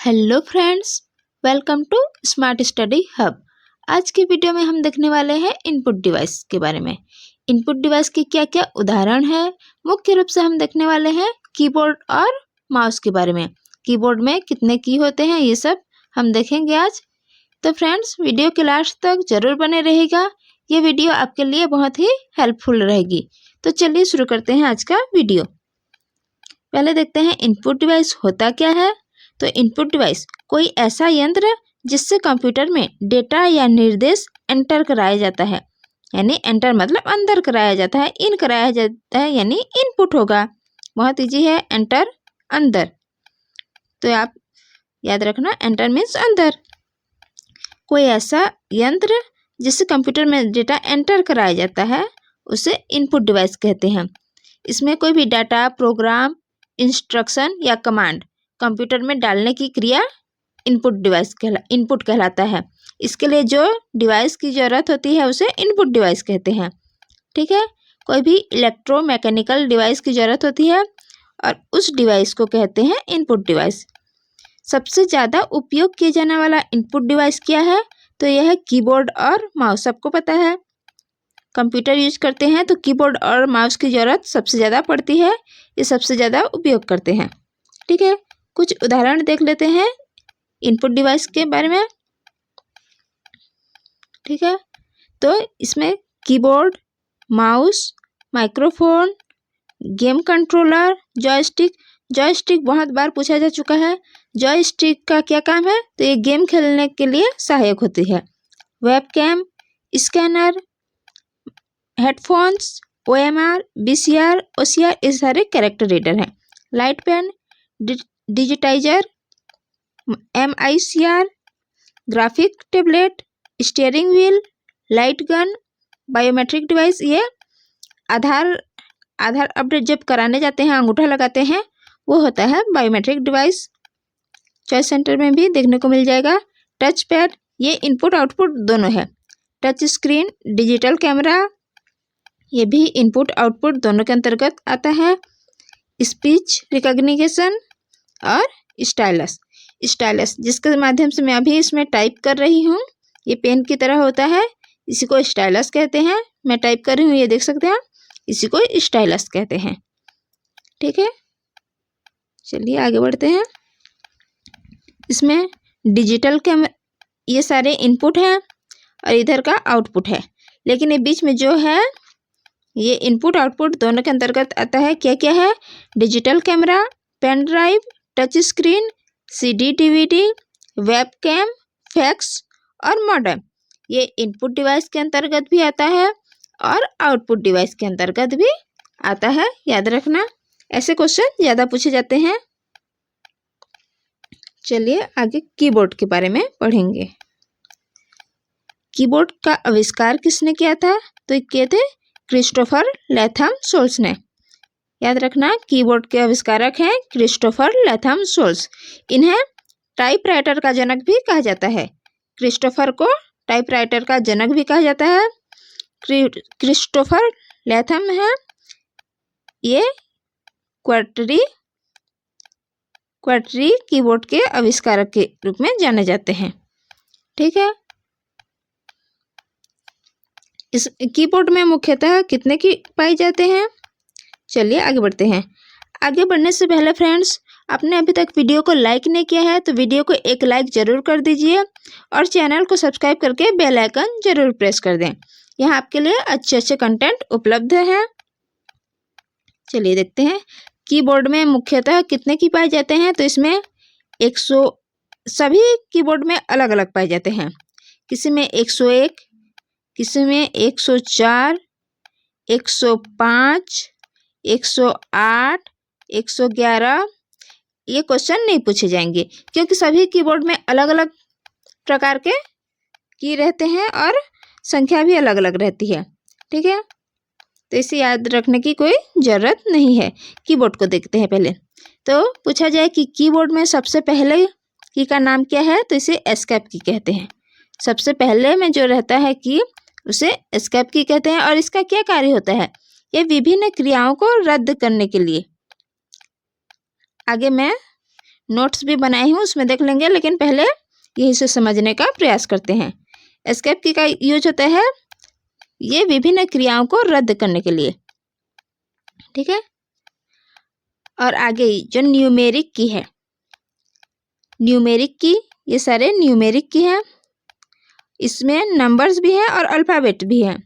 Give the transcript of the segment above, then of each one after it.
Hello friends, welcome to smart study hub. आज की video में हम देखने वाले हैं इनपुट डिवाइस के बारे में। इनपुट डिवाइस के क्या क्या उदाहरण है, मुख्य रूप से हम देखने वाले हैं कीबोर्ड और माउस के बारे में। कीबोर्ड में कितने की होते हैं ये सब हम देखेंगे आज। तो फ्रेंड्स, वीडियो के लास्ट तक जरूर बने रहेगा, ये वीडियो आपके लिए बहुत ही हेल्पफुल रहेगी। तो चलिए शुरू करते हैं आज का वीडियो। पहले देखते हैं इनपुट डिवाइस होता क्या है। तो इनपुट डिवाइस कोई ऐसा यंत्र जिससे कंप्यूटर में डेटा या निर्देश एंटर कराया जाता है, यानी एंटर मतलब अंदर कराया जाता है, इन कराया जाता है यानी इनपुट होगा। बहुत इजी है, एंटर अंदर। तो आप याद रखना, एंटर मीन्स अंदर। कोई ऐसा यंत्र जिससे कंप्यूटर में डेटा एंटर कराया जाता है उसे इनपुट डिवाइस कहते हैं। इसमें कोई भी डाटा, प्रोग्राम, इंस्ट्रक्शन या कमांड कंप्यूटर में डालने की क्रिया इनपुट कहलाता है। इसके लिए जो डिवाइस की ज़रूरत होती है उसे इनपुट डिवाइस कहते हैं। ठीक है, कोई भी इलेक्ट्रोमैकेनिकल डिवाइस की ज़रूरत होती है और उस डिवाइस को कहते हैं इनपुट डिवाइस। सबसे ज़्यादा उपयोग किया जाने वाला इनपुट डिवाइस क्या है? तो यह है कीबोर्ड और माउस। सबको पता है, कंप्यूटर यूज करते हैं तो कीबोर्ड और माउस की ज़रूरत सबसे ज़्यादा पड़ती है, ये सबसे ज़्यादा उपयोग करते हैं। ठीक है, कुछ उदाहरण देख लेते हैं इनपुट डिवाइस के बारे में। ठीक है, तो इसमें keyboard, mouse, microphone, game controller, joystick बहुत बार पूछा जा चुका है। जॉयस्टिक का क्या काम है? तो ये गेम खेलने के लिए सहायक होती है। Webcam, scanner, headphones, OMR, VCR, OCR, ये सारे कैरेक्टर रीडर हैं। Light pen, digitiser, MICR, graphic tablet, steering wheel, light gun, biometric device. ये आधार अपडेट जब कराने जाते हैं, अंगूठा लगाते हैं, वो होता है बायोमेट्रिक डिवाइस। चॉइस सेंटर में भी देखने को मिल जाएगा। टच पैड, ये इनपुट आउटपुट दोनों है। टच स्क्रीन, डिजिटल कैमरा, ये भी इनपुट आउटपुट दोनों के अंतर्गत आता है। स्पीच रिकॉग्निशन और स्टाइलस जिसके माध्यम से मैं अभी इसमें टाइप कर रही हूँ, ये पेन की तरह होता है, इसी को स्टाइलस कहते हैं। मैं टाइप कर रही हूँ, ये देख सकते हैं, इसी को स्टाइलस कहते हैं। ठीक है, चलिए आगे बढ़ते हैं। इसमें डिजिटल कैमरा, ये सारे इनपुट हैं और इधर का आउटपुट है, लेकिन ये बीच में जो है ये इनपुट आउटपुट दोनों के अंतर्गत आता है। क्या क्या है? Digital camera, pen drive, touch screen, CD DVD, webcam, fax और मॉडेम। ये इनपुट डिवाइस के अंतर्गत भी आता है और आउटपुट डिवाइस के अंतर्गत भी आता है, याद रखना। ऐसे क्वेश्चन ज़्यादा पूछे जाते हैं। चलिए आगे कीबोर्ड के बारे में पढ़ेंगे। कीबोर्ड का आविष्कार किसने किया था? तो ये किए थे क्रिस्टोफर लैथम सोल्स ने। याद रखना, कीबोर्ड के आविष्कारक हैं क्रिस्टोफर लैथम सोल्स। इन्हें टाइपराइटर का जनक भी कहा जाता है। क्रिस्टोफर को टाइपराइटर का जनक भी कहा जाता है। क्रिस्टोफर लैथम है, ये क्वार्टरी कीबोर्ड के आविष्कारक के रूप में जाने जाते हैं। ठीक है, इस कीबोर्ड में मुख्यतः कितने की पाए जाते हैं? चलिए आगे बढ़ते हैं। आगे बढ़ने से पहले फ्रेंड्स, आपने अभी तक वीडियो को लाइक नहीं किया है तो वीडियो को एक लाइक जरूर कर दीजिए और चैनल को सब्सक्राइब करके बेल आइकन जरूर प्रेस कर दें। यहाँ आपके लिए अच्छे कंटेंट उपलब्ध है। चलिए देखते हैं कीबोर्ड में मुख्यतः कितने की पाए जाते हैं। तो इसमें 100, सभी कीबोर्ड में अलग अलग पाए जाते हैं। किसी में 101, किसी में 104, 105, 108, 111। ये क्वेश्चन नहीं पूछे जाएंगे क्योंकि सभी कीबोर्ड में अलग अलग प्रकार के की रहते हैं और संख्या भी अलग अलग रहती है। ठीक है, तो इसे याद रखने की कोई ज़रूरत नहीं है। कीबोर्ड को देखते हैं पहले। तो पूछा जाए कि कीबोर्ड में सबसे पहले की का नाम क्या है? तो इसे एस्केप की कहते हैं। सबसे पहले में जो रहता है की, उसे एस्केप की कहते हैं। और इसका क्या कार्य होता है? ये विभिन्न क्रियाओं को रद्द करने के लिए। आगे मैं नोट्स भी बनाई हूँ, उसमें देख लेंगे, लेकिन पहले यही से समझने का प्रयास करते हैं। एस्केप की का यूज होता है ये विभिन्न क्रियाओं को रद्द करने के लिए, ठीक है। और आगे जो न्यूमेरिक की है, न्यूमेरिक की, ये सारे न्यूमेरिक की है, इसमें नंबर्स भी हैं और अल्फ़ाबेट भी हैं।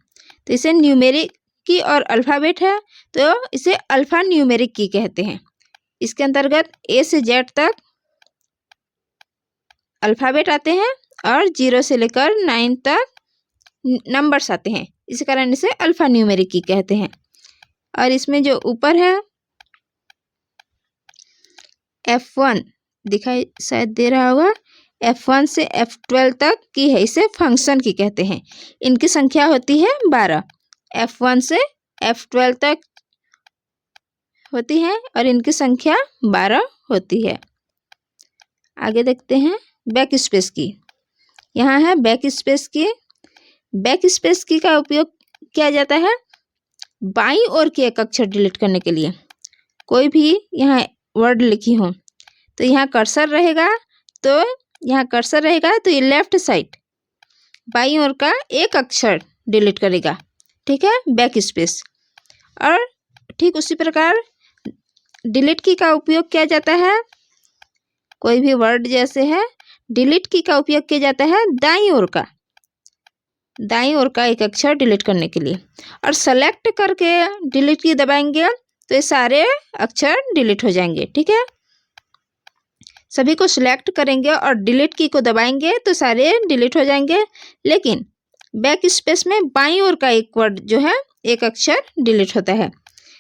तो इसे न्यूमेरिक की और अल्फ़ाबेट है तो इसे अल्फ़ा न्यूमेरिक की कहते हैं। इसके अंतर्गत ए से जेड तक अल्फ़ाबेट आते हैं और 0 से लेकर 9 तक नंबर्स आते हैं, इसी कारण इसे अल्फ़ा न्यूमेरिक की कहते हैं। और इसमें जो ऊपर है F1 दिखाई शायद दे रहा होगा, F1 से F12 तक की है, इसे फंक्शन की कहते हैं। इनकी संख्या होती है 12, F1 से F12 तक होती है और इनकी संख्या 12 होती है। आगे देखते हैं बैक स्पेस की। यहाँ है बैक स्पेस की। बैक स्पेस की का उपयोग किया जाता है बाईं ओर के एक अक्षर डिलीट करने के लिए। कोई भी यहाँ वर्ड लिखी हो तो यहाँ कर्सर रहेगा, तो ये लेफ्ट साइड बाईं ओर का एक अक्षर डिलीट करेगा, ठीक है, बैक स्पेस। और ठीक उसी प्रकार डिलीट की का उपयोग किया जाता है, कोई भी वर्ड जैसे है डिलीट की का उपयोग किया जाता है दाईं ओर का एक अक्षर डिलीट करने के लिए। और सेलेक्ट करके डिलीट की दबाएंगे तो ये सारे अक्षर डिलीट हो जाएंगे, ठीक है। सभी को सिलेक्ट करेंगे और डिलीट की को दबाएंगे तो सारे डिलीट हो जाएंगे, लेकिन बैक स्पेस में बाईं ओर का एक वर्ड जो है एक अक्षर डिलीट होता है।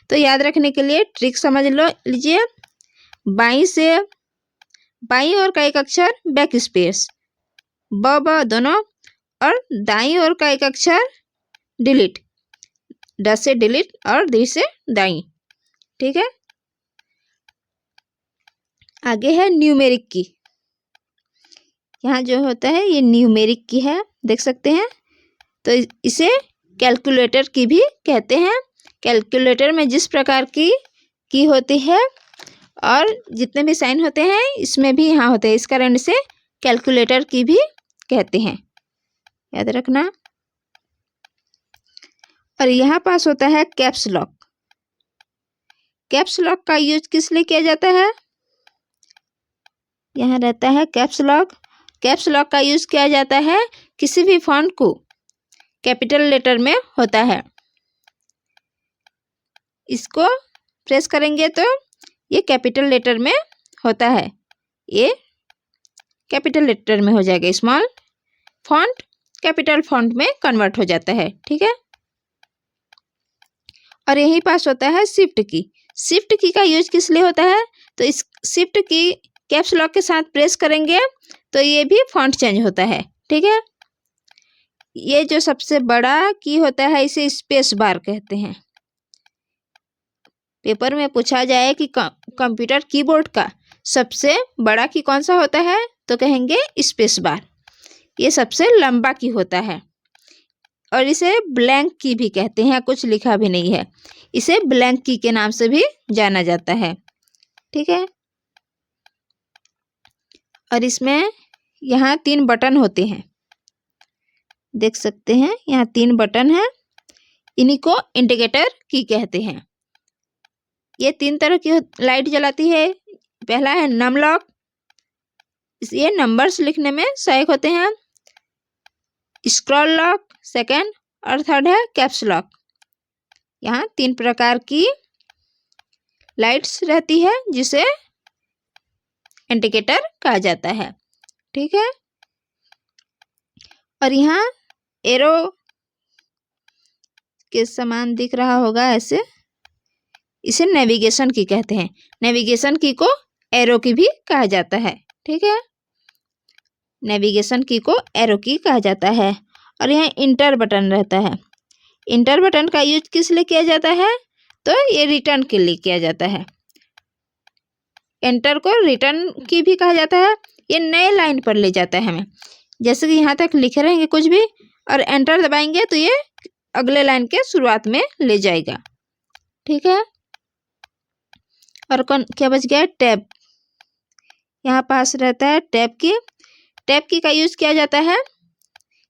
तो याद रखने के लिए ट्रिक समझ लीजिए, बाईं ओर का एक अक्षर बैक स्पेस, ब दोनों, और दाईं ओर का एक अक्षर डिलीट, ड से डिलीट और दी से दाईं, ठीक है। आगे है न्यूमेरिक की। यहाँ जो होता है ये न्यूमेरिक की है, देख सकते हैं। तो इसे कैलकुलेटर की भी कहते हैं। कैलकुलेटर में जिस प्रकार की होती है और जितने भी साइन होते हैं इसमें भी यहाँ होते हैं, इस कारण इसे कैलकुलेटर की भी कहते हैं, याद रखना। और यहाँ पास होता है कैप्स लॉक। कैप्स लॉक का यूज किस लिए किया जाता है? यहाँ रहता है कैप्स लॉक। कैप्स लॉक का यूज किया जाता है किसी भी फॉन्ट को कैपिटल लेटर में होता है, इसको प्रेस करेंगे तो ये कैपिटल लेटर में होता है, ये कैपिटल लेटर में हो जाएगा, स्मॉल फॉन्ट कैपिटल फॉन्ट में कन्वर्ट हो जाता है, ठीक है। और यहीं पास होता है शिफ्ट की। शिफ्ट की का यूज किस लिए होता है? तो इस शिफ्ट की कैप्स लॉक के साथ प्रेस करेंगे तो ये भी फॉन्ट चेंज होता है, ठीक है। ये जो सबसे बड़ा की होता है इसे स्पेस बार कहते हैं। पेपर में पूछा जाए कि कंप्यूटर कीबोर्ड का सबसे बड़ा की कौन सा होता है तो कहेंगे स्पेस बार, ये सबसे लंबा की होता है। और इसे ब्लैंक की भी कहते हैं, कुछ लिखा भी नहीं है, इसे ब्लैंक की के नाम से भी जाना जाता है, ठीक है। और इसमें यहाँ 3 बटन होते हैं, देख सकते हैं, यहाँ 3 बटन है, इन्हीं को इंडिकेटर की कहते हैं। ये 3 तरह की लाइट जलाती है। पहला है नम लॉक, ये नंबर्स लिखने में सहायक होते हैं। स्क्रॉल लॉक सेकंड, और थर्ड है कैप्स लॉक। यहाँ 3 प्रकार की लाइट्स रहती है जिसे इंडिकेटर कहा जाता है, ठीक है। और यहाँ एरो के समान दिख रहा होगा ऐसे, इसे नेविगेशन की कहते हैं। नेविगेशन की को एरो की भी कहा जाता है, ठीक है। नेविगेशन की को एरो की कहा जाता है। और यहाँ इंटर बटन रहता है। इंटर बटन का यूज किस लिए किया जाता है? तो ये रिटर्न के लिए किया जाता है। एंटर को रिटर्न की भी कहा जाता है। ये नए लाइन पर ले जाता है हमें, जैसे कि यहाँ तक लिखे रहेंगे कुछ भी और एंटर दबाएंगे तो ये अगले लाइन के शुरुआत में ले जाएगा, ठीक है। और कौन क्या बच गया? टैब। यहाँ पास रहता है टैब की का यूज किया जाता है,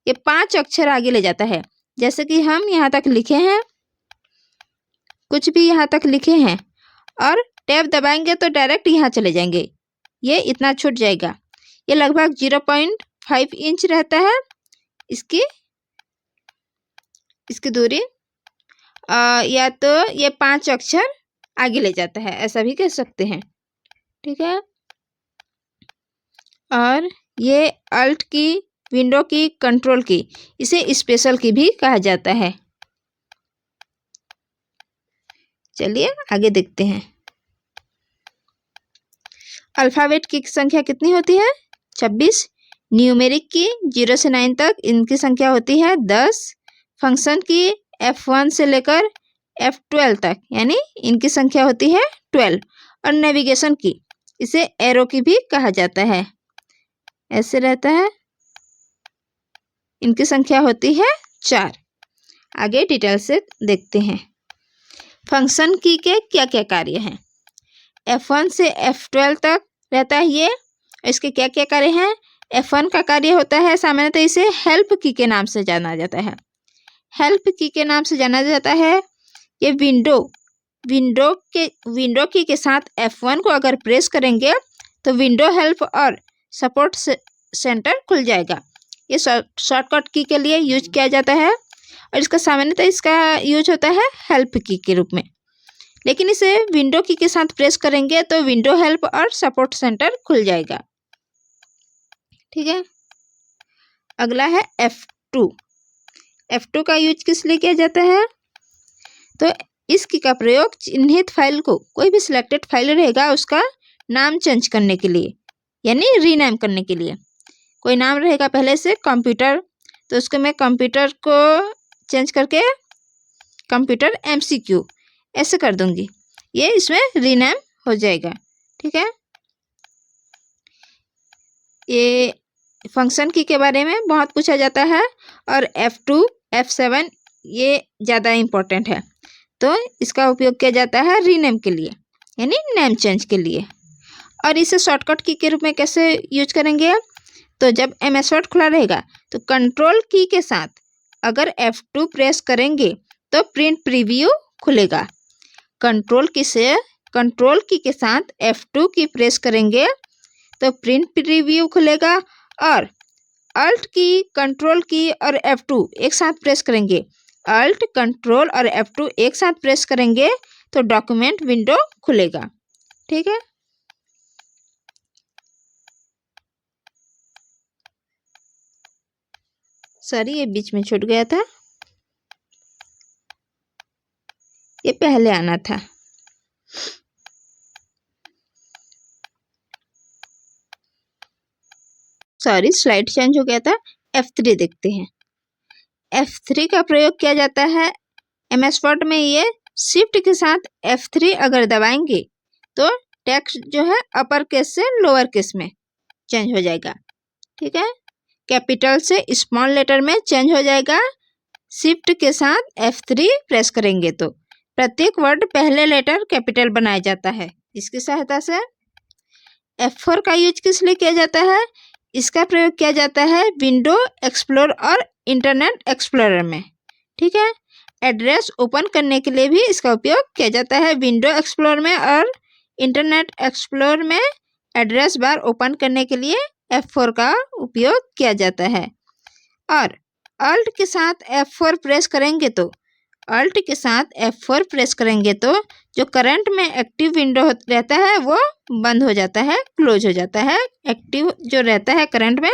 ये 5 अक्षर आगे ले जाता है। जैसे कि हम यहाँ तक लिखे हैं, कुछ भी यहाँ तक लिखे हैं और टैब दबाएंगे तो डायरेक्ट यहाँ चले जाएंगे, ये इतना छूट जाएगा। ये लगभग 0.5 इंच रहता है इसकी दूरी, या तो ये 5 अक्षर आगे ले जाता है, ऐसा भी कह सकते हैं। ठीक है, और ये अल्ट की, विंडो की, कंट्रोल की, इसे स्पेशल की भी कहा जाता है। चलिए आगे देखते हैं। अल्फ़ाबेट की संख्या कितनी होती है? 26। न्यूमेरिक की 0 से 9 तक इनकी संख्या होती है 10। फंक्शन की F1 से लेकर F12 तक यानी इनकी संख्या होती है 12। और नेविगेशन की, इसे एरो की भी कहा जाता है, ऐसे रहता है, इनकी संख्या होती है 4। आगे डिटेल से देखते हैं। फंक्शन की के क्या क्या कार्य हैं? F1 से F12 तक रहता है ये, इसके क्या क्या कार्य हैं? F1 का कार्य होता है, सामान्यतः इसे हेल्प की के नाम से जाना जाता है। हेल्प की के नाम से जाना जाता है। ये विंडो की के साथ F1 को अगर प्रेस करेंगे तो विंडो हेल्प और सपोर्ट सेंटर खुल जाएगा। ये शॉर्टकट की के लिए यूज किया जाता है और इसका सामान्यतः इसका यूज होता है हेल्प की के रूप में, लेकिन इसे विंडो की के साथ प्रेस करेंगे तो विंडो हेल्प और सपोर्ट सेंटर खुल जाएगा। ठीक है, अगला है F2। F2 का यूज किस लिए किया जाता है? तो इस की का प्रयोग चिन्हित फाइल को, कोई भी सिलेक्टेड फाइल रहेगा उसका नाम चेंज करने के लिए, यानी रीनेम करने के लिए। कोई नाम रहेगा पहले से कंप्यूटर, तो उसको मैं कंप्यूटर को चेंज करके कंप्यूटर MCQ ऐसे कर दूंगी, ये इसमें रीनेम हो जाएगा। ठीक है, ये फंक्शन की के बारे में बहुत पूछा जाता है और F2, F7 ये ज़्यादा इम्पोर्टेंट है, तो इसका उपयोग किया जाता है रीनेम के लिए, यानी नेम चेंज के लिए। और इसे शॉर्टकट की के रूप में कैसे यूज करेंगे? तो जब MS वर्ड खुला रहेगा तो कंट्रोल की के साथ अगर F2 प्रेस करेंगे तो प्रिंट प्रीव्यू खुलेगा। कंट्रोल की के साथ F2 की प्रेस करेंगे तो प्रिंट प्रीव्यू खुलेगा, और अल्ट की, कंट्रोल की और F2 एक साथ प्रेस करेंगे, अल्ट, कंट्रोल और F2 एक साथ प्रेस करेंगे तो डॉक्यूमेंट विंडो खुलेगा। ठीक है, सॉरी ये बीच में छूट गया था, ये पहले आना था। सॉरी स्लाइड चेंज हो गया था। F3 देखते हैं। F3 का प्रयोग किया जाता है MS वर्ड में। ये शिफ्ट के साथ F3 अगर दबाएंगे तो टेक्स्ट जो है अपर केस से लोअर केस में चेंज हो जाएगा। ठीक है, कैपिटल से स्मॉल लेटर में चेंज हो जाएगा शिफ्ट के साथ F3 प्रेस करेंगे तो। प्रत्येक वर्ड पहले लेटर कैपिटल बनाया जाता है इसकी सहायता से। F4 का यूज किस लिए किया जाता है? इसका प्रयोग किया जाता है विंडो एक्सप्लोर और इंटरनेट एक्सप्लोरर में। ठीक है, एड्रेस ओपन करने के लिए भी इसका उपयोग किया जाता है विंडो एक्सप्लोर में, और इंटरनेट एक्सप्लोर में एड्रेस बार ओपन करने के लिए F4 का उपयोग किया जाता है। और अल्ट के साथ F4 प्रेस करेंगे तो जो करंट में एक्टिव विंडो रहता है वो बंद हो जाता है, क्लोज हो जाता है, एक्टिव जो रहता है करंट में।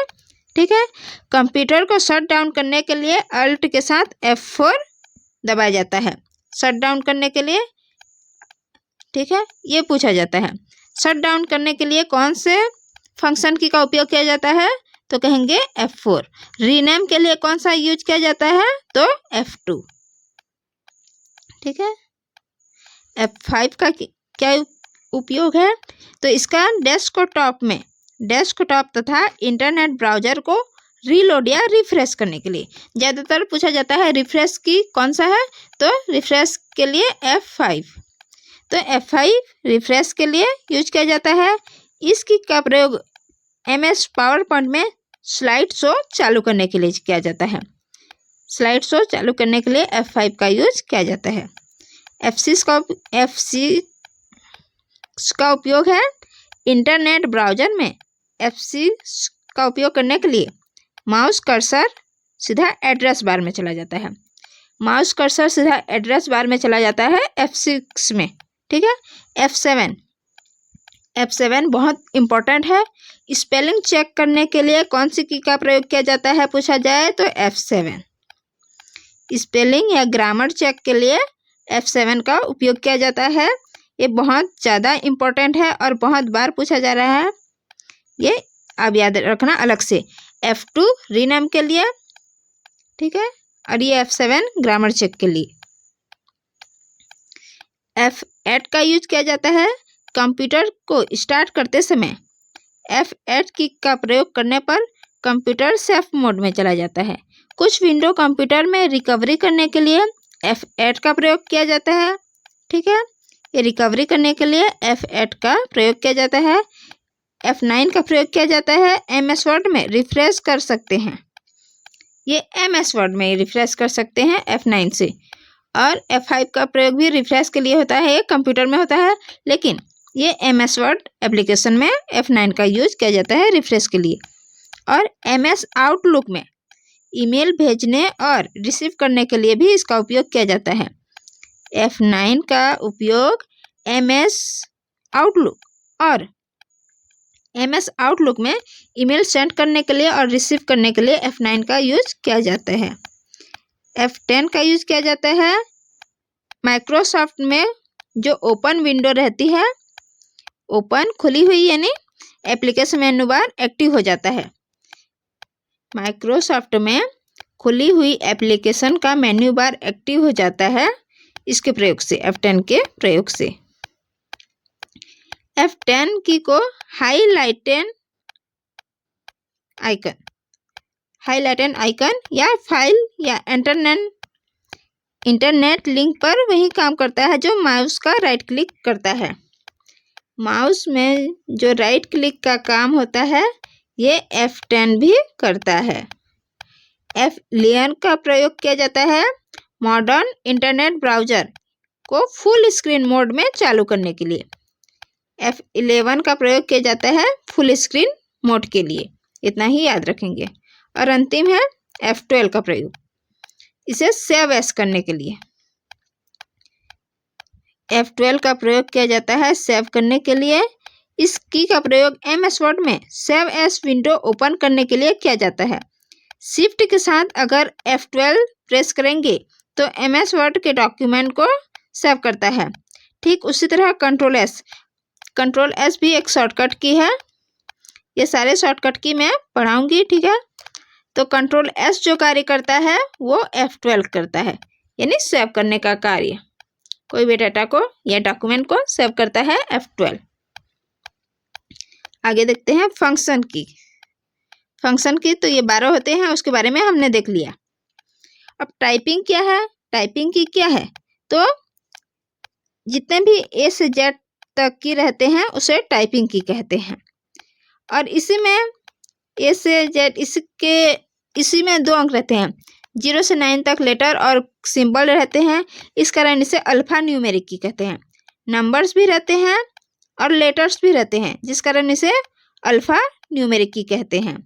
ठीक है, कंप्यूटर को शट डाउन करने के लिए अल्ट के साथ F4 दबाया जाता है, शट डाउन करने के लिए। ठीक है, ये पूछा जाता है शट डाउन करने के लिए कौन से फंक्शन की का उपयोग किया जाता है? तो कहेंगे F4। रीनेम के लिए कौन सा यूज किया जाता है? तो F2। ठीक है, F5 का क्या उपयोग है? तो इसका डेस्कटॉप तथा इंटरनेट ब्राउजर को रीलोड या रिफ्रेश करने के लिए ज़्यादातर पूछा जाता है। रिफ्रेश की कौन सा है? तो रिफ्रेश के लिए F5। तो F5 रिफ्रेश के लिए यूज किया जाता है। इस की का प्रयोग MS पावर पॉइंट में स्लाइड शो चालू करने के लिए किया जाता है। स्लाइड शो चालू करने के लिए F5 का यूज किया जाता है। F6 का उपयोग है इंटरनेट ब्राउज़र में। F6 का उपयोग करने के लिए माउस कर्सर सीधा एड्रेस बार में चला जाता है। माउस कर्सर सीधा एड्रेस बार में चला जाता है F6 में, ठीक है। F7 बहुत इम्पोर्टेंट है। स्पेलिंग चेक करने के लिए कौन सी की का प्रयोग किया जाता है पूछा जाए तो F7। स्पेलिंग या ग्रामर चेक के लिए F7 का उपयोग किया जाता है। ये बहुत ज़्यादा इम्पोर्टेंट है और बहुत बार पूछा जा रहा है, ये आप याद रखना अलग से। F2 रीनेम के लिए, ठीक है, और ये F7 ग्रामर चेक के लिए। F8 का यूज किया जाता है कंप्यूटर को स्टार्ट करते समय। F8 की का प्रयोग करने पर कंप्यूटर सेफ मोड में चला जाता है। कुछ विंडो कंप्यूटर में रिकवरी करने के लिए F8 का प्रयोग किया जाता है, ठीक है। ये रिकवरी करने के लिए F8 का प्रयोग किया जाता है। F9 का प्रयोग किया जाता है MS वर्ड में रिफ्रेश कर सकते हैं। ये MS वर्ड में रिफ्रेश कर सकते हैं F9 से। और F5 का प्रयोग भी रिफ्रेश के लिए होता है, ये कंप्यूटर में होता है, लेकिन ये MS वर्ड एप्लीकेशन में F9 का यूज किया जाता है रिफ्रेश के लिए। और MS आउटलुक में ईमेल भेजने और रिसीव करने के लिए भी इसका उपयोग किया जाता है। F9 का उपयोग MS आउटलुक में ईमेल सेंड करने के लिए और रिसीव करने के लिए F9 का यूज किया जाता है। F10 का यूज किया जाता है माइक्रोसॉफ्ट में जो ओपन विंडो रहती है, ओपन खुली हुई यानी एप्लीकेशन मेनू बार एक्टिव हो जाता है। माइक्रोसॉफ्ट में खुली हुई एप्लीकेशन का मेन्यू बार एक्टिव हो जाता है इसके प्रयोग से, F10 के प्रयोग से। F10 की को हाईलाइटेड आइकन या फाइल या इंटरनेट लिंक पर वही काम करता है जो माउस का राइट क्लिक करता है। माउस में जो राइट क्लिक का काम होता है ये F10 भी करता है। F11 का प्रयोग किया जाता है मॉडर्न इंटरनेट ब्राउज़र को फुल स्क्रीन मोड में चालू करने के लिए। F11 का प्रयोग किया जाता है फुल स्क्रीन मोड के लिए, इतना ही याद रखेंगे। और अंतिम है F12 का प्रयोग, इसे सेव एज करने के लिए। F12 का प्रयोग किया जाता है सेव करने के लिए। इस की का प्रयोग MS वर्ड में सेव एज विंडो ओपन करने के लिए किया जाता है। शिफ्ट के साथ अगर F12 प्रेस करेंगे तो MS वर्ड के डॉक्यूमेंट को सेव करता है। ठीक उसी तरह कंट्रोल एस भी एक शॉर्टकट की है। ये सारे शॉर्टकट की मैं पढ़ाऊंगी, ठीक है। तो कंट्रोल एस जो कार्य करता है वो F12 करता है, यानी सेव करने का कार्य। कोई भी डाटा को या डॉक्यूमेंट को सेव करता है F12। आगे देखते हैं फंक्शन की तो ये 12 होते हैं, उसके बारे में हमने देख लिया। अब टाइपिंग क्या है, टाइपिंग की क्या है, तो जितने भी A से Z तक की रहते हैं उसे टाइपिंग की कहते हैं। और इसी में A से Z इसी में 2 अंक रहते हैं, 0 से 9 तक लेटर और सिंबल रहते हैं, इस कारण इसे अल्फा न्यूमेरिक की कहते हैं। नंबर्स भी रहते हैं और लेटर्स भी रहते हैं, जिस कारण इसे अल्फा न्यूमेरिक की कहते हैं।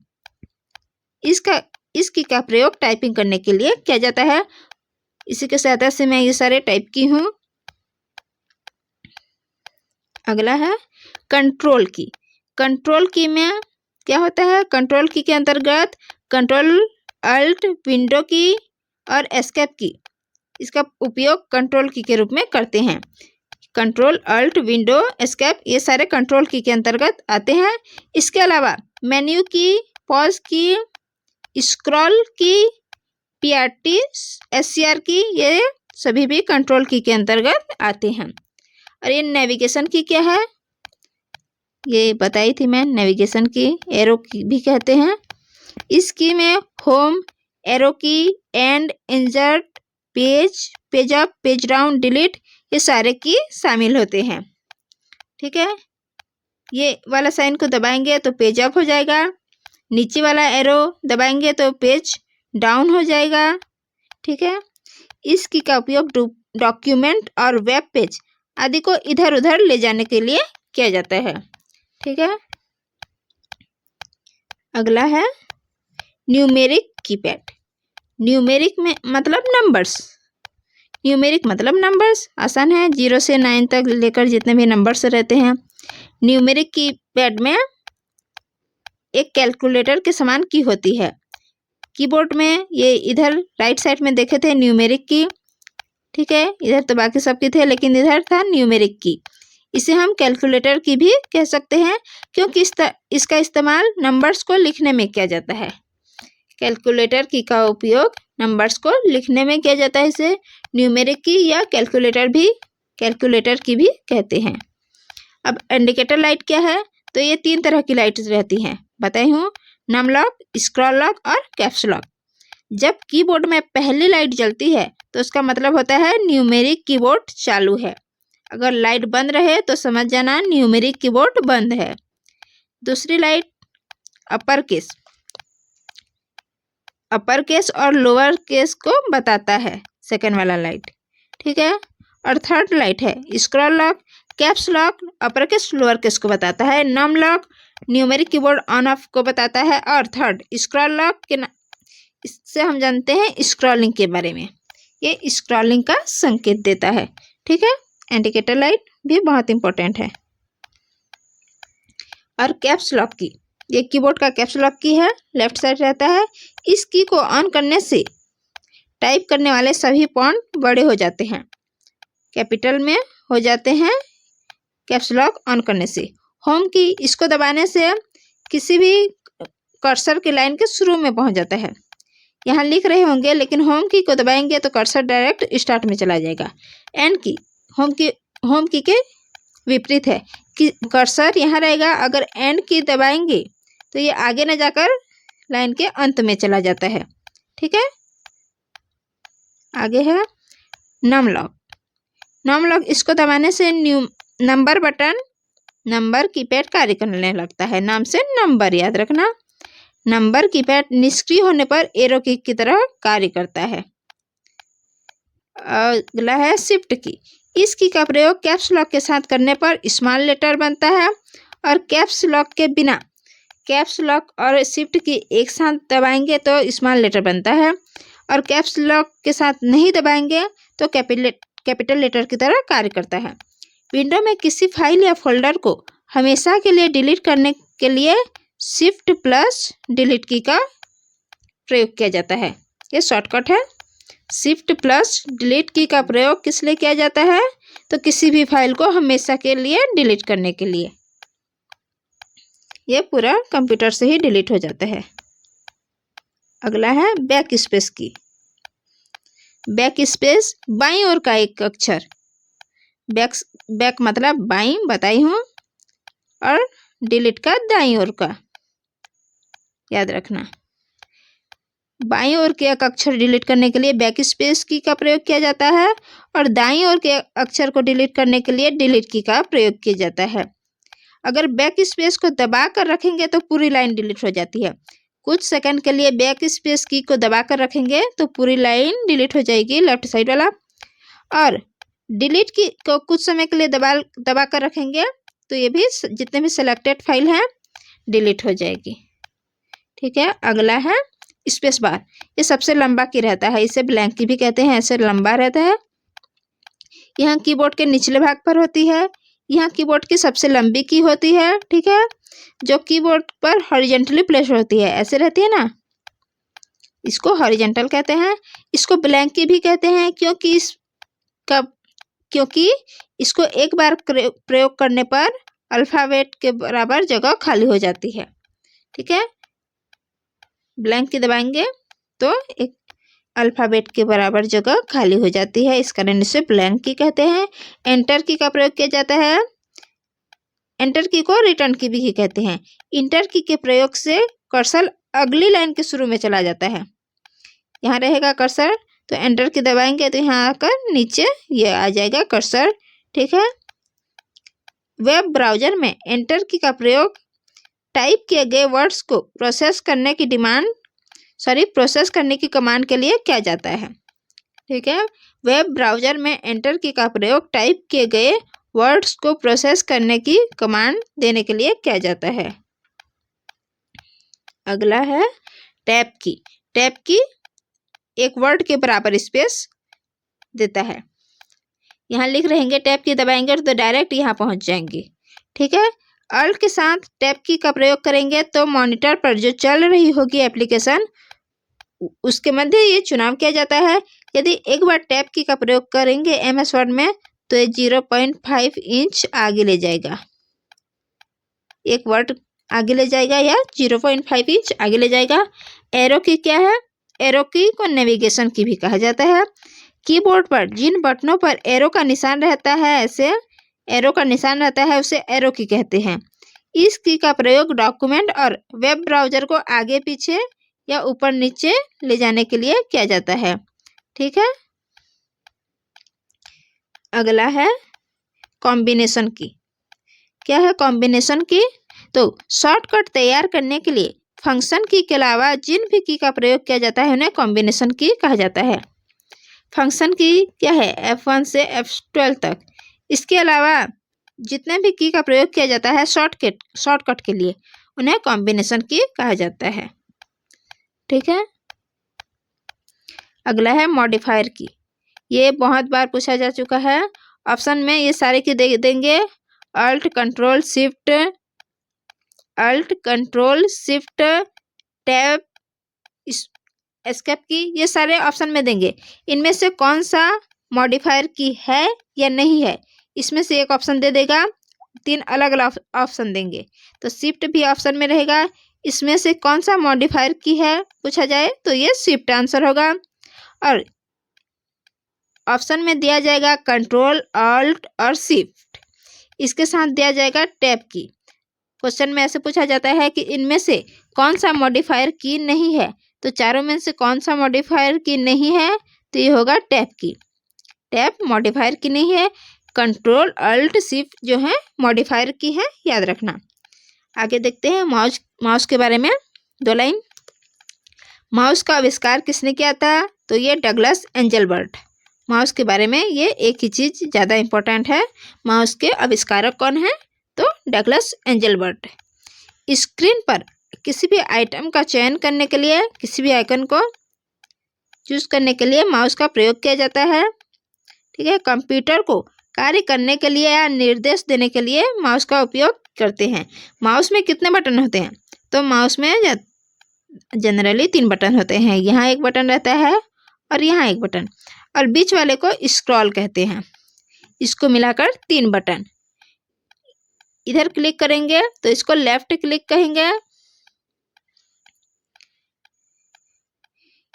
इसकी का प्रयोग टाइपिंग करने के लिए किया जाता है। इसी के सहायता से मैं ये सारे टाइप की हूँ। अगला है कंट्रोल की में क्या होता है, कंट्रोल की के अंतर्गत कंट्रोल अल्ट विंडो की और एस्केप की, इसका उपयोग कंट्रोल की के रूप में करते हैं। कंट्रोल अल्ट विंडो एस्केप ये सारे कंट्रोल की के अंतर्गत आते हैं। इसके अलावा मेन्यू की, पॉज की, स्क्रॉल की, PRT, SCR की, ये सभी भी कंट्रोल की के अंतर्गत आते हैं। और ये नेविगेशन की क्या है, ये बताई थी मैं, नेविगेशन की एरो की भी कहते हैं। इसकी में होम, एरो की, and, insert, page up, page down, delete, ये सारे की शामिल होते हैं, ठीक है। ये वाला साइन को दबाएंगे तो पेज अप हो जाएगा, नीचे वाला एरो दबाएंगे तो पेज डाउन हो जाएगा। ठीक है, इस की का उपयोग डॉक्यूमेंट और वेब पेज आदि को इधर उधर ले जाने के लिए किया जाता है। ठीक है, अगला है न्यूमेरिक कीपैड। न्यूमेरिक में मतलब नंबर्स, न्यूमेरिक मतलब नंबर्स, आसान है, 0 से 9 तक लेकर जितने भी नंबर्स रहते हैं। न्यूमेरिक कीपैड में एक कैलकुलेटर के समान की होती है। कीबोर्ड में ये इधर राइट साइड में देखे थे न्यूमेरिक की, ठीक है, इधर तो बाकी सब की थे लेकिन इधर था न्यूमेरिक की। इसे हम कैलकुलेटर की भी कह सकते हैं क्योंकि इसका इस्तेमाल नंबर्स को लिखने में किया जाता है। कैलकुलेटर की का उपयोग नंबर्स को लिखने में किया जाता है। इसे न्यूमेरिक की या कैलकुलेटर की भी कहते हैं। अब इंडिकेटर लाइट क्या है? तो ये 3 तरह की लाइट्स रहती हैं, बताई हूँ, नम लॉक, स्क्रॉल लॉक और कैप्स लॉक। जब कीबोर्ड में पहली लाइट जलती है तो उसका मतलब होता है न्यूमेरिक कीबोर्ड चालू है। अगर लाइट बंद रहे तो समझ जाना न्यूमेरिक कीबोर्ड बंद है। दूसरी लाइट अपर केस और लोअर केस को बताता है, सेकंड वाला लाइट। ठीक है, और थर्ड लाइट है scroll lock, caps lock upper case lower case को बताता है, num lock numeric keyboard on off को बताता है, और थर्ड स्क्रॉल लॉक इससे हम जानते हैं स्क्रॉलिंग के बारे में, ये स्क्रॉलिंग का संकेत देता है। ठीक है, इंडिकेटर लाइट भी बहुत इंपॉर्टेंट है। और कैप्स लॉक की, ये कीबोर्ड का कैप्स लॉक की है, लेफ्ट साइड रहता है। इस की को ऑन करने से टाइप करने वाले सभी फॉन्ट बड़े हो जाते हैं, कैपिटल में हो जाते हैं कैप्स लॉक ऑन करने से। होम की, इसको दबाने से किसी भी कर्सर की लाइन के शुरू में पहुंच जाता है। यहाँ लिख रहे होंगे लेकिन होम की को दबाएंगे तो कर्सर डायरेक्ट स्टार्ट में चला जाएगा। एंड की होम की के विपरीत है कि कर्सर यहाँ रहेगा, अगर एंड की दबाएंगे तो ये आगे न जाकर लाइन के अंत में चला जाता है। ठीक है, आगे है नम लॉक। नम लॉक, इसको दबाने से नंबर बटन, नंबर कीपैड कार्य करने लगता है। नाम से नंबर याद रखना। नंबर कीपैड निष्क्रिय होने पर एरो की तरह कार्य करता है। अगला है शिफ्ट की। इस की का प्रयोग कैप्स लॉक के साथ करने पर स्मॉल लेटर बनता है, और कैप्स लॉक के बिना, कैप्स लॉक और शिफ्ट की एक साथ दबाएंगे तो स्मॉल लेटर बनता है, और कैप्स लॉक के साथ नहीं दबाएंगे तो कैपिटल लेटर की तरह कार्य करता है। विंडो में किसी फाइल या फोल्डर को हमेशा के लिए डिलीट करने के लिए शिफ्ट प्लस डिलीट की का प्रयोग किया जाता है। ये शॉर्टकट है। शिफ्ट प्लस डिलीट की का प्रयोग किस लिए किया जाता है? तो किसी भी फाइल को हमेशा के लिए डिलीट करने के लिए। ये पूरा कंप्यूटर से ही डिलीट हो जाता है। अगला है बैक स्पेस की। बैक स्पेस बाईं ओर का एक अक्षर, बैक मतलब बाईं बताई हूँ, और डिलीट का दाईं ओर का, याद रखना। बाईं ओर के एक अक्षर डिलीट करने के लिए बैक स्पेस की का प्रयोग किया जाता है, और दाईं ओर के अक्षर को डिलीट करने के लिए डिलीट की का प्रयोग किया जाता है। अगर बैक स्पेस को दबा कर रखेंगे तो पूरी लाइन डिलीट हो जाती है। कुछ सेकंड के लिए बैक स्पेस की को दबा कर रखेंगे तो पूरी लाइन डिलीट हो जाएगी, लेफ्ट साइड वाला। और डिलीट की को कुछ समय के लिए दबा कर रखेंगे तो ये भी जितने भी सिलेक्टेड फाइल हैं डिलीट हो जाएगी। ठीक है, अगला है स्पेस बार। ये सबसे लंबा की रहता है, इसे ब्लैंक की भी कहते हैं, ऐसे लंबा रहता है। यहाँ कीबोर्ड के निचले भाग पर होती है। यहाँ कीबोर्ड की सबसे लंबी की होती है। ठीक है, जो कीबोर्ड पर हॉरिजॉन्टली प्लेस होती है, ऐसे रहती है ना, इसको हॉरिजॉन्टल कहते हैं। इसको ब्लैंक की भी कहते हैं क्योंकि इसको एक बार प्रयोग करने पर अल्फाबेट के बराबर जगह खाली हो जाती है। ठीक है, ब्लैंक की दबाएंगे तो एक अल्फाबेट के बराबर जगह खाली हो जाती है, इस कारण इसे ब्लैंक की कहते हैं। एंटर की का प्रयोग किया जाता है। एंटर की को रिटर्न की भी कहते हैं। इंटर की के प्रयोग से कर्सर अगली लाइन के शुरू में चला जाता है। यहाँ रहेगा कर्सर, तो एंटर की दबाएंगे तो यहाँ आकर नीचे ये आ जाएगा कर्सर। ठीक है, वेब ब्राउज़र में एंटर की का प्रयोग टाइप किए गए वर्ड्स को प्रोसेस करने की कमांड के लिए किया जाता है। ठीक है, वेब ब्राउज़र में एंटर की का प्रयोग टाइप किए गए वर्ड्स को प्रोसेस करने की कमांड देने के लिए किया जाता है। अगला है टैब की। टैब की एक वर्ड के बराबर स्पेस देता है। यहाँ लिख रहेंगे, टैब की दबाएंगे तो डायरेक्ट यहाँ पहुँच जाएंगे। ठीक है, अल्ट के साथ टैब की का प्रयोग करेंगे तो मॉनिटर पर जो चल रही होगी एप्लीकेशन उसके मध्य ये चुनाव किया जाता है। यदि एक बार टैब की का प्रयोग करेंगे MS वर्ड में तो ये 0.5 इंच आगे ले जाएगा। एक वर्ड आगे ले जाएगा या 0.5 इंच आगे ले जाएगा। एरो की क्या है? एरो की को नेविगेशन की भी कहा जाता है। कीबोर्ड पर जिन बटनों पर एरो का निशान रहता है उसे एरो की कहते हैं। इस की का प्रयोग डॉक्यूमेंट और वेब ब्राउज़र को आगे पीछे या ऊपर नीचे ले जाने के लिए किया जाता है। ठीक है, अगला है कॉम्बिनेशन की। क्या है कॉम्बिनेशन की? तो शॉर्टकट तैयार करने के लिए फंक्शन की के अलावा जिन भी की का प्रयोग किया जाता है उन्हें कॉम्बिनेशन की कहा जाता है। फंक्शन की क्या है? F1 से F12 तक। इसके अलावा जितने भी की का प्रयोग किया जाता है शॉर्टकट के लिए उन्हें कॉम्बिनेशन की कहा जाता है। ठीक है, अगला है मॉडिफायर की। ये बहुत बार पूछा जा चुका है। ऑप्शन में ये सारे की देंगे, alt control shift tab escape key, ये सारे ऑप्शन में देंगे। इनमें से कौन सा मॉडिफायर की है या नहीं है, इसमें से एक ऑप्शन दे देगा। 3 अलग अलग ऑप्शन देंगे तो शिफ्ट भी ऑप्शन में रहेगा। इसमें से कौन सा मॉडिफायर की है पूछा जाए तो ये शिफ्ट आंसर होगा। और ऑप्शन में दिया जाएगा कंट्रोल अल्ट और शिफ्ट, इसके साथ दिया जाएगा टैब की। क्वेश्चन में ऐसे पूछा जाता है कि इनमें से कौन सा मॉडिफायर की नहीं है, तो चारों में से कौन सा मॉडिफायर की नहीं है तो ये होगा टैब की। टैब मॉडिफायर की नहीं है, कंट्रोल अल्ट शिफ्ट जो है मॉडिफायर की है, याद रखना। आगे देखते हैं माउस के बारे में 2 लाइन। माउस का आविष्कार किसने किया था? तो ये डगलस एंजलबर्ट। माउस के बारे में ये एक ही चीज़ ज़्यादा इम्पोर्टेंट है, माउस के आविष्कारक कौन है? तो डगलस एंजलबर्ट। स्क्रीन पर किसी भी आइटम का चयन करने के लिए, किसी भी आइकन को चूज करने के लिए माउस का प्रयोग किया जाता है। ठीक है, कंप्यूटर को कार्य करने के लिए या निर्देश देने के लिए माउस का उपयोग करते हैं। माउस में कितने बटन होते हैं? तो माउस में जनरली 3 बटन होते हैं। यहाँ एक बटन रहता है और यहाँ एक बटन, और बीच वाले को स्क्रॉल कहते हैं। इसको मिलाकर 3 बटन। इधर क्लिक करेंगे तो इसको लेफ्ट क्लिक कहेंगे,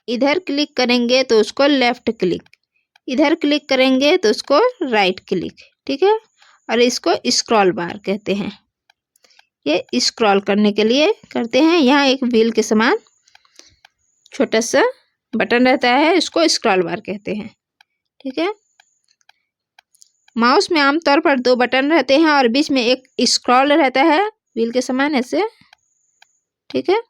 इधर क्लिक करेंगे तो उसको लेफ्ट क्लिक, इधर क्लिक करेंगे तो उसको राइट क्लिक। ठीक है, और इसको स्क्रॉल बार कहते हैं। ये स्क्रॉल करने के लिए करते हैं। यहाँ एक व्हील के समान छोटा सा बटन रहता है, इसको स्क्रॉल बार कहते हैं। ठीक है, माउस में आमतौर पर 2 बटन रहते हैं और बीच में एक स्क्रॉल रहता है व्हील के समान ऐसे। ठीक है,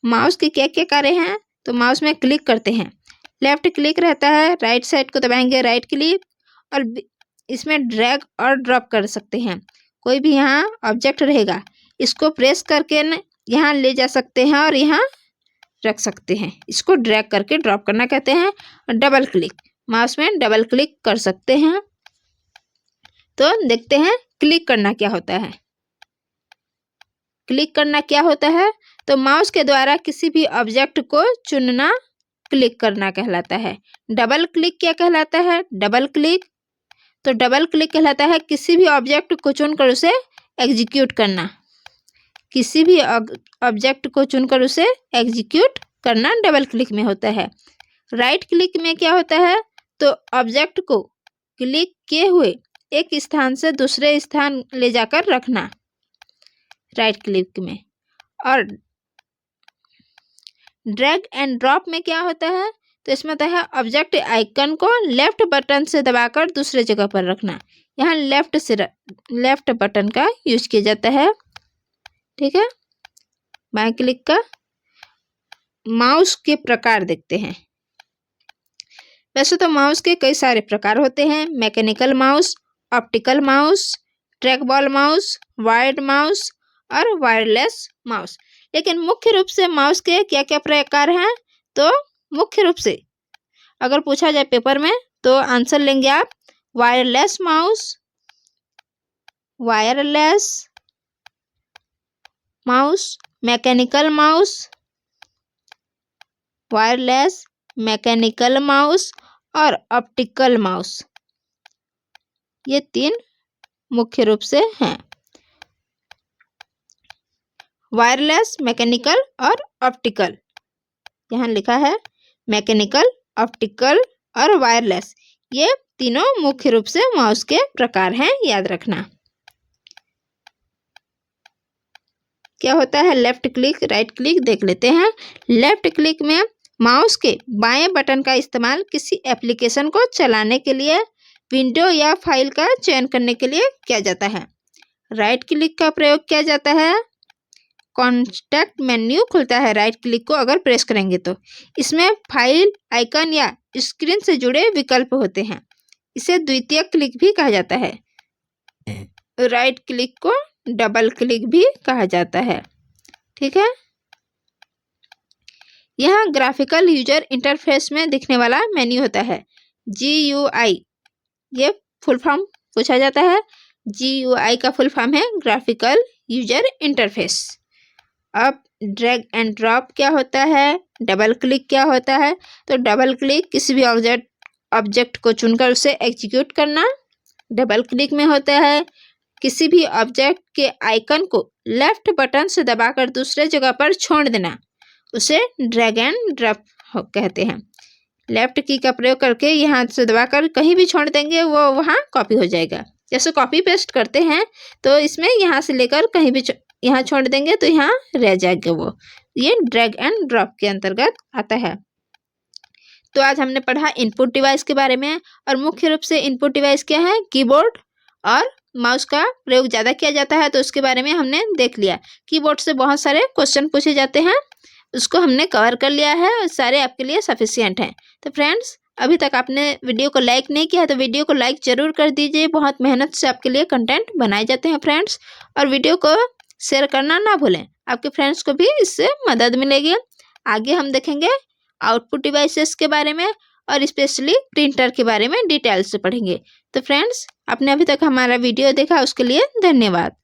माउस के क्या क्या कार्य हैं? तो माउस में क्लिक करते हैं, लेफ्ट क्लिक रहता है, राइट साइड को दबाएंगे राइट क्लिक, और इसमें ड्रैग और ड्रॉप कर सकते हैं। कोई भी यहाँ ऑब्जेक्ट रहेगा, इसको प्रेस करके यहाँ ले जा सकते हैं और यहाँ रख सकते हैं। इसको ड्रैग करके ड्रॉप करना कहते हैं। और डबल क्लिक, माउस में डबल क्लिक कर सकते हैं। तो देखते हैं क्लिक करना क्या होता है। क्लिक करना क्या होता है? तो माउस के द्वारा किसी भी ऑब्जेक्ट को चुनना क्लिक करना कहलाता है। डबल क्लिक क्या कहलाता है? डबल क्लिक, तो डबल क्लिक कहलाता है किसी भी ऑब्जेक्ट को चुनकर उसे एग्जीक्यूट करना। किसी भी ऑब्जेक्ट को चुनकर उसे एग्जीक्यूट करना डबल क्लिक में होता है। राइट क्लिक में क्या होता है? तो ऑब्जेक्ट को क्लिक किए हुए एक स्थान से दूसरे स्थान ले जाकर रखना राइट क्लिक में। और ड्रैग एंड ड्रॉप में क्या होता है? तो इसमें होता है ऑब्जेक्ट आइकन को लेफ्ट बटन से दबाकर दूसरे जगह पर रखना। यहाँ लेफ्ट बटन का यूज किया जाता है। ठीक है, बाएं क्लिक का। माउस के प्रकार देखते हैं। वैसे तो माउस के कई सारे प्रकार होते हैं, mechanical mouse, optical mouse, track ball mouse, wired mouse और वायरलेस माउस। लेकिन मुख्य रूप से माउस के क्या क्या प्रकार हैं? तो मुख्य रूप से अगर पूछा जाए पेपर में तो आंसर लेंगे आप wireless mouse, mechanical mouse, wireless, mechanical mouse और ऑप्टिकल माउस। ये 3 मुख्य रूप से हैं, वायरलेस, मैकेनिकल और ऑप्टिकल। यहाँ लिखा है मैकेनिकल, ऑप्टिकल और वायरलेस। ये तीनों मुख्य रूप से माउस के प्रकार हैं, याद रखना। क्या होता है लेफ्ट क्लिक, राइट क्लिक देख लेते हैं। लेफ्ट क्लिक में माउस के बाएं बटन का इस्तेमाल किसी एप्लीकेशन को चलाने के लिए, विंडो या फाइल का चयन करने के लिए किया जाता है। राइट क्लिक का प्रयोग किया जाता है, कॉन्टेक्ट मेन्यू खुलता है राइट क्लिक को अगर प्रेस करेंगे तो। इसमें फाइल आइकन या स्क्रीन से जुड़े विकल्प होते हैं। इसे द्वितीय क्लिक भी कहा जाता है। राइट क्लिक को डबल क्लिक भी कहा जाता है। ठीक है, यहाँ ग्राफिकल यूजर इंटरफेस में दिखने वाला मेन्यू होता है GUI। ये फुल फॉर्म पूछा जाता है। GUI का फुल फॉर्म है ग्राफिकल यूजर इंटरफेस। अब ड्रैग एंड ड्रॉप क्या होता है, डबल क्लिक क्या होता है? तो डबल क्लिक किसी भी ऑब्जेक्ट को चुनकर उसे एग्जीक्यूट करना डबल क्लिक में होता है। किसी भी ऑब्जेक्ट के आइकन को लेफ्ट बटन से दबाकर दूसरे जगह पर छोड़ देना, उसे ड्रैग एंड ड्रॉप कहते हैं। लेफ्ट की का प्रयोग करके यहाँ से दबाकर कहीं भी छोड़ देंगे, वो वहाँ कॉपी हो जाएगा। जैसे कॉपी पेस्ट करते हैं तो इसमें यहाँ से लेकर कहीं भी यहाँ छोड़ देंगे तो यहाँ रह जाएगा वो। ये ड्रैग एंड ड्रॉप के अंतर्गत आता है। तो आज हमने पढ़ा इनपुट डिवाइस के बारे में, और मुख्य रूप से इनपुट डिवाइस क्या है, कीबोर्ड और माउस का प्रयोग ज़्यादा किया जाता है, तो उसके बारे में हमने देख लिया। कीबोर्ड से बहुत सारे क्वेश्चन पूछे जाते हैं, उसको हमने कवर कर लिया है और सारे आपके लिए सफिशिएंट हैं। तो फ्रेंड्स, अभी तक आपने वीडियो को लाइक नहीं किया है तो वीडियो को लाइक जरूर कर दीजिए। बहुत मेहनत से आपके लिए कंटेंट बनाए जाते हैं फ्रेंड्स, और वीडियो को शेयर करना ना भूलें, आपके फ्रेंड्स को भी इससे मदद मिलेगी। आगे हम देखेंगे आउटपुट डिवाइसेस के बारे में और स्पेशली प्रिंटर के बारे में डिटेल से पढ़ेंगे। तो फ्रेंड्स, आपने अभी तक हमारा वीडियो देखा उसके लिए धन्यवाद।